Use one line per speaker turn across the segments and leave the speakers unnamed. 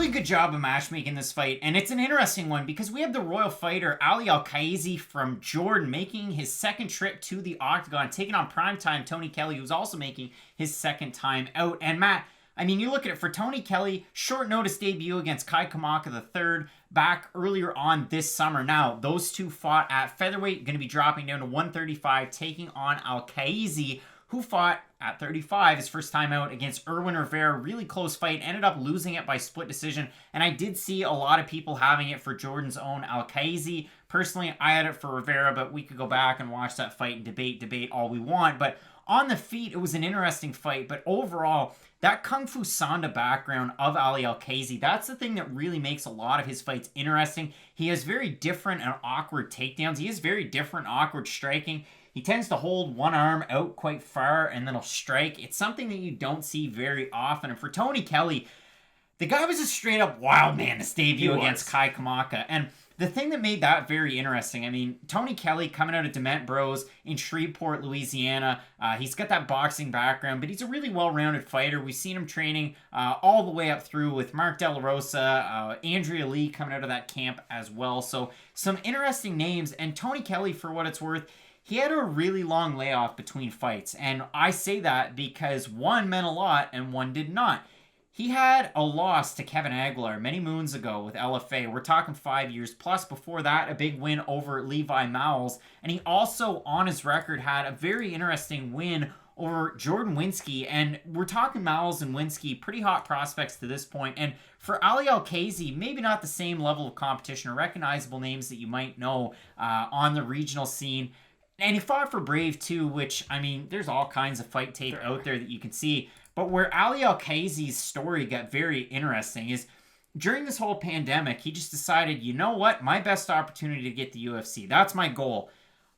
really good job of matchmaking this fight, and it's an interesting one because we have the royal fighter Ali Alqaisi from Jordan making his second trip to the octagon, taking on Primetime Tony Kelley, who's also making his second time out. And Matt, I mean, you look at it, for Tony Kelley, short notice debut against Kai Kamaka III back earlier on this summer. Now, those two fought at featherweight, going to be dropping down to 135, taking on Alqaisi, who fought at 35 his first time out against Irwin Rivera. Really close fight, ended up losing it by split decision, and I did see a lot of people having it for Jordan's own Alqaisi. Personally, I had it for Rivera, but we could go back and watch that fight and debate all we want. But on the feet, it was an interesting fight, but overall, that Kung Fu Sanda background of Ali Alqaisi, that's the thing that really makes a lot of his fights interesting. He has very different and awkward takedowns. He has very different awkward striking. He tends to hold one arm out quite far and then he'll strike. It's something that you don't see very often. And for Tony Kelley, the guy was a straight up wild man this debut against Kai Kamaka. And the thing that made that very interesting, I mean, Tony Kelley coming out of Dement Bros in Shreveport, Louisiana. He's got that boxing background, but he's a really well-rounded fighter. We've seen him training all the way up through with Mark De La Rosa, Andrea Lee coming out of that camp as well. So some interesting names. And Tony Kelley, for what it's worth, he had a really long layoff between fights. And I say that because one meant a lot and one did not. He had a loss to Kevin Aguilar many moons ago with LFA. We're talking 5 years. Plus, before that, a big win over Levi Mowles. And he also, on his record, had a very interesting win over Jordan Winsky. And we're talking Mowles and Winsky, pretty hot prospects to this point. And for Ali Alqaisi, maybe not the same level of competition or recognizable names that you might know on the regional scene. And he fought for Brave too, which, I mean, there's all kinds of fight tape out there that you can see. But where Ali Alqaisi's story got very interesting is during this whole pandemic, he just decided, you know what? My best opportunity to get the UFC. That's my goal.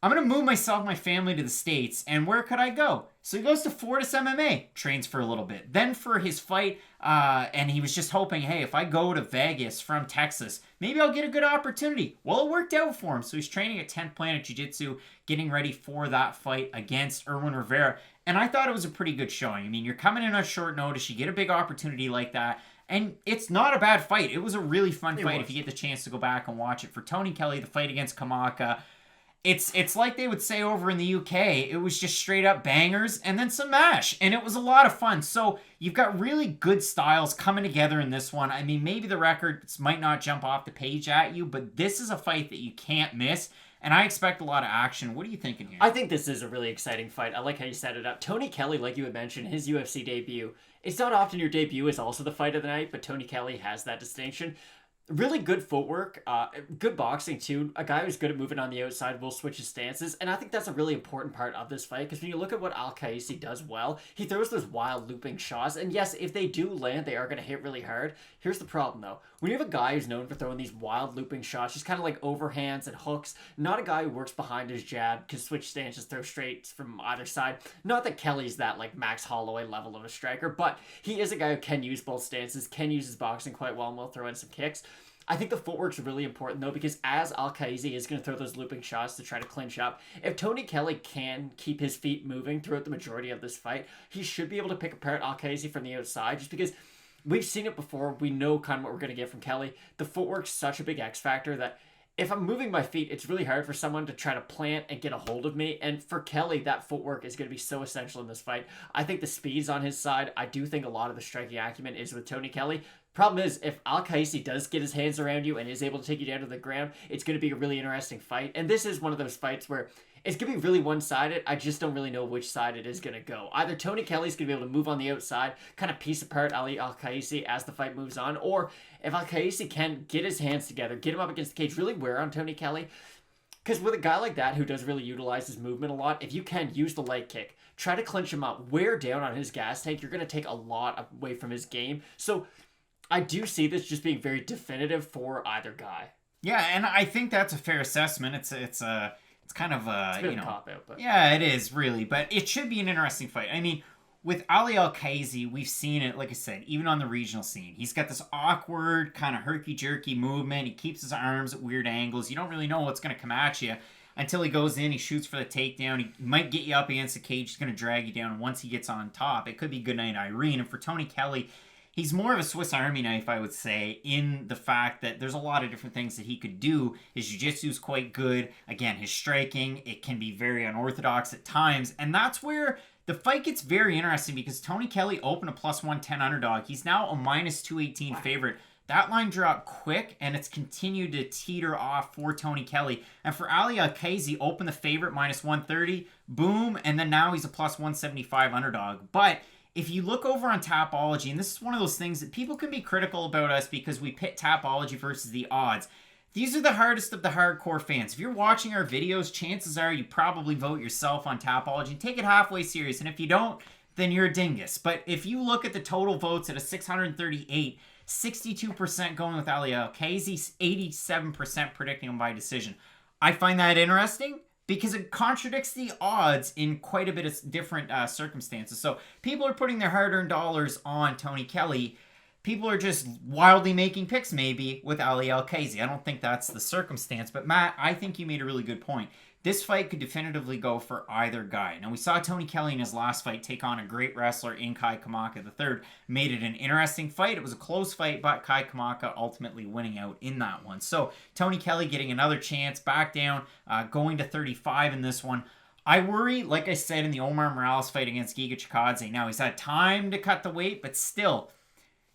I'm going to move myself and my family to the States. And where could I go? So he goes to Fortis MMA, trains for a little bit. Then for his fight, and he was just hoping, hey, if I go to Vegas from Texas, maybe I'll get a good opportunity. Well, it worked out for him. So he's training at 10th Planet Jiu-Jitsu, getting ready for that fight against Irwin Rivera. And I thought it was a pretty good showing. I mean, you're coming in on short notice, you get a big opportunity like that, and it's not a bad fight. It was a really fun fight if you get the chance to go back and watch it. For Tony Kelley, the fight against Kamaka, it's like they would say over in the UK, it was just straight up bangers and then some mash, and it was a lot of fun. So you've got really good styles coming together in this one. I mean, maybe the records might not jump off the page at you, but this is a fight that you can't miss. And I expect a lot of action. What are you thinking here?
I think this is a really exciting fight. I like how you set it up. Tony Kelley, like you had mentioned, his UFC debut. It's not often your debut is also the fight of the night, but Tony Kelley has that distinction. Really good footwork, good boxing too. A guy who's good at moving on the outside will switch his stances, and I think that's a really important part of this fight, because when you look at what Alqaisi does well, he throws those wild looping shots, and yes, if they do land, they are going to hit really hard. Here's the problem though. When you have a guy who's known for throwing these wild looping shots, just kind of like overhands and hooks, not a guy who works behind his jab, can switch stances, throw straight from either side. Not that Kelley's that like Max Holloway level of a striker, but he is a guy who can use both stances, can use his boxing quite well, and will throw in some kicks. I think the footwork's really important, though, because as Alqaisi is going to throw those looping shots to try to clinch up, if Tony Kelley can keep his feet moving throughout the majority of this fight, he should be able to pick apart Alqaisi from the outside, just because we've seen it before. We know kind of what we're going to get from Kelley. The footwork's such a big X factor that if I'm moving my feet, it's really hard for someone to try to plant and get a hold of me. And for Kelley, that footwork is going to be so essential in this fight. I think the speed's on his side. I do think a lot of the striking acumen is with Tony Kelley. Problem is, if Alqaisi does get his hands around you and is able to take you down to the ground, it's going to be a really interesting fight. And this is one of those fights where it's going to be really one-sided. I just don't really know which side it is going to go. Either Tony Kelley's going to be able to move on the outside, kind of piece apart Ali Alqaisi as the fight moves on, or if Alqaisi can get his hands together, get him up against the cage, really wear on Tony Kelley. Because with a guy like that who does really utilize his movement a lot, if you can use the leg kick, try to clinch him up, wear down on his gas tank, you're going to take a lot away from his game. So I do see this just being very definitive for either guy.
Yeah, and I think that's a fair assessment. It's kind of
it's a bit of a cop-out, but
yeah, it is really, but it should be an interesting fight. I mean, with Ali Alqaisi, we've seen it, like I said, even on the regional scene. He's got this awkward kind of herky-jerky movement. He keeps his arms at weird angles. You don't really know what's going to come at you until he goes in. He shoots for the takedown. He might get you up against the cage. He's going to drag you down. And once he gets on top, it could be Goodnight Irene. And for Tony Kelley, he's more of a Swiss Army knife, I would say, in the fact that there's a lot of different things that he could do. His jiu-jitsu is quite good. Again, his striking, it can be very unorthodox at times. And that's where the fight gets very interesting because Tony Kelley opened a plus 110 underdog. He's now a minus 218 favorite. That line dropped quick, and it's continued to teeter off for Tony Kelley. And for Alqaisi, opened the favorite minus 130, boom, and then now he's a plus 175 underdog. But if you look over on Tapology, and this is one of those things that people can be critical about us because we pit Tapology versus the odds. These are the hardest of the hardcore fans. If you're watching our videos, chances are you probably vote yourself on Tapology and take it halfway serious. And if you don't, then you're a dingus. But if you look at the total votes at a 638, 62% going with Alqaisi, 87% predicting him by decision. I find that interesting because it contradicts the odds in quite a bit of different circumstances. So people are putting their hard-earned dollars on Tony Kelley. People are just wildly making picks maybe with Alqaisi. I don't think that's the circumstance. But Matt, I think you made a really good point. This fight could definitively go for either guy. Now, we saw Tony Kelley in his last fight take on a great wrestler in Kai Kamaka III. Made it an interesting fight. It was a close fight, but Kai Kamaka ultimately winning out in that one. So, Tony Kelley getting another chance, back down, going to 35 in this one. I worry, like I said, in the Omar Morales fight against Giga Chikadze. Now, he's had time to cut the weight, but still,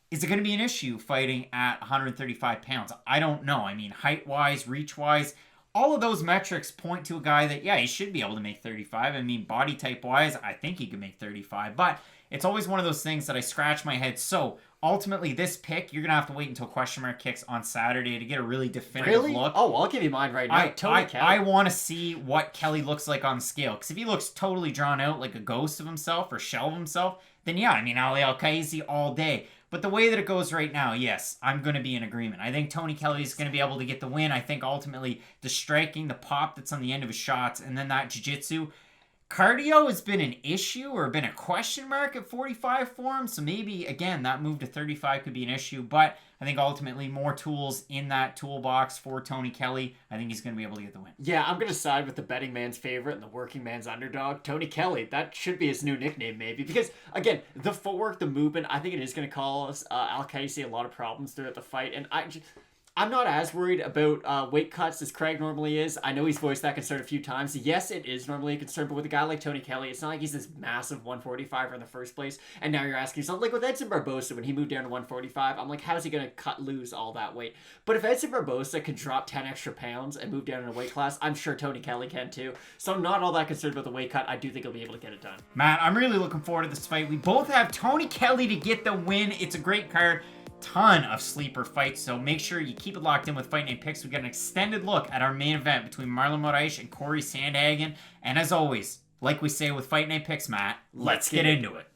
is it going to be an issue fighting at 135 pounds? I don't know. I mean, height-wise, reach-wise, all of those metrics point to a guy that, yeah, he should be able to make 35. I mean, body type-wise, I think he could make 35. But it's always one of those things that I scratch my head. So, ultimately, this pick, you're going to have to wait until question mark kicks on Saturday to get a really definitive look.
Oh, I'll give you mine right now. Tony Kelley.
I want to see what Kelley looks like on the scale. Because if he looks totally drawn out like a ghost of himself or shell of himself, then yeah, I mean, Alqaisi all day. But the way that it goes right now, yes, I'm going to be in agreement. I think Tony Kelley is going to be able to get the win. I think ultimately the striking, the pop that's on the end of his shots, and then that jiu-jitsu. Cardio has been an issue or been a question mark at 45 for him. So maybe, again, that move to 35 could be an issue. But I think ultimately more tools in that toolbox for Tony Kelley. I think he's going to be able to get the win.
Yeah, I'm going to side with the betting man's favorite and the working man's underdog. Tony Kelley, that should be his new nickname maybe. Because, again, the footwork, the movement, I think it is going to cause Alqaisi a lot of problems throughout the fight. And I'm not as worried about weight cuts as Craig normally is. I know he's voiced that concern a few times. Yes, it is normally a concern, but with a guy like Tony Kelley, it's not like he's this massive 145er in the first place. And now you're asking yourself, like with Edson Barboza, when he moved down to 145, I'm like, how's he going to lose all that weight? But if Edson Barboza can drop 10 extra pounds and move down in a weight class, I'm sure Tony Kelley can too. So I'm not all that concerned about the weight cut. I do think he'll be able to get it done.
Matt, I'm really looking forward to this fight. We both have Tony Kelley to get the win. It's a great card. Ton of sleeper fights, so make sure you keep it locked in with Fight Night Picks. We got an extended look at our main event between Marlon Moraes and Cory Sandhagen. And as always, like we say with Fight Night Picks, Matt, let's get into it.